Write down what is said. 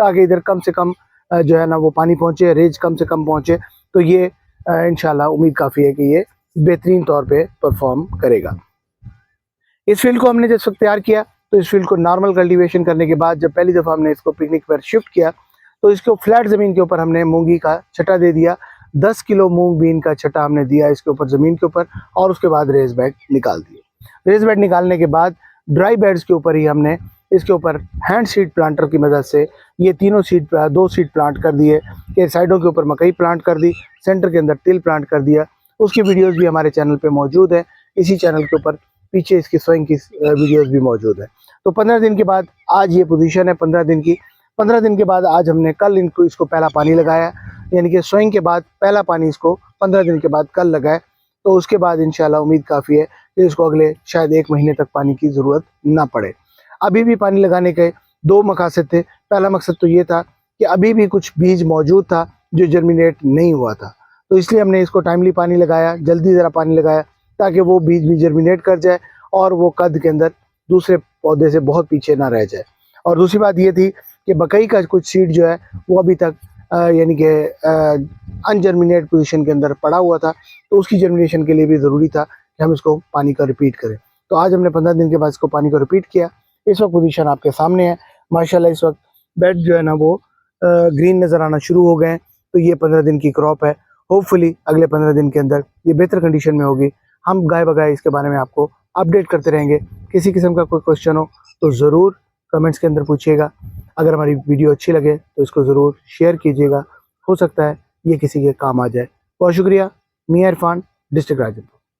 ताकि इधर कम से कम जो है ना वो पानी पहुँचे, रेज कम से कम पहुँचे। तो ये इंशाल्लाह उम्मीद काफ़ी है कि ये बेहतरीन तौर पे परफॉर्म करेगा। इस फील्ड को हमने जब वक्त तैयार किया तो इस फील्ड को नॉर्मल कल्टीवेशन करने के बाद जब पहली दफ़ा हमने इसको पिकनिक पर शिफ्ट किया तो इसको फ्लैट ज़मीन के ऊपर हमने मूंगी का छटा दे दिया। 10 किलो मूंग बीन का छटा हमने दिया इसके ऊपर ज़मीन के ऊपर, और उसके बाद रेज बेड निकाल दिए। रेज बेड निकालने के बाद ड्राई बेड्स के ऊपर ही हमने इसके ऊपर हैंड सीड प्लांटर की मदद से ये तीनों दो सीड प्लांट कर दिए कि साइडों के ऊपर मकई प्लांट कर दी, सेंटर के अंदर तिल प्लांट कर दिया। उसकी वीडियोस भी हमारे चैनल पे मौजूद है, इसी चैनल के ऊपर पीछे इसकी सोइंग की वीडियोस भी मौजूद है। तो 15 दिन के बाद आज ये पोजीशन है 15 दिन की। 15 दिन के बाद आज हमने कल इसको पहला पानी लगाया, यानी कि सोइंग के बाद पहला पानी इसको 15 दिन के बाद कल लगाए। तो उसके बाद इंशाल्लाह उम्मीद काफ़ी है कि इसको अगले शायद 1 महीने तक पानी की ज़रूरत ना पड़े। अभी भी पानी लगाने के 2 मकसद थे। पहला मकसद तो ये था कि अभी भी कुछ बीज मौजूद था जो जर्मिनेट नहीं हुआ था, तो इसलिए हमने इसको टाइमली पानी लगाया, जल्दी ज़रा पानी लगाया ताकि वो बीज भी जर्मिनेट कर जाए और वो कद के अंदर दूसरे पौधे से बहुत पीछे ना रह जाए। और दूसरी बात ये थी कि मकई का कुछ सीड जो है वो अभी तक यानी कि अनजर्मिनेट पोजीशन के अंदर पड़ा हुआ था, तो उसकी जर्मिनेशन के लिए भी ज़रूरी था कि हम इसको पानी का रिपीट करें। तो आज हमने 15 दिन के बाद इसको पानी को रिपीट किया। इस वक्त पोजीशन आपके सामने है माशाल्लाह। इस वक्त बेड जो है ना वो ग्रीन नज़र आना शुरू हो गए हैं। तो ये 15 दिन की क्रॉप है। होपफुली अगले 15 दिन के अंदर ये बेहतर कंडीशन में होगी। हम गाय बगाए इसके बारे में आपको अपडेट करते रहेंगे। किसी किस्म का कोई क्वेश्चन हो तो ज़रूर कमेंट्स के अंदर पूछिएगा। अगर हमारी वीडियो अच्छी लगे तो इसको ज़रूर शेयर कीजिएगा, हो सकता है ये किसी के काम आ जाए। बहुत शुक्रिया। मियां इरफान, डिस्ट्रिक्ट राजनपुर।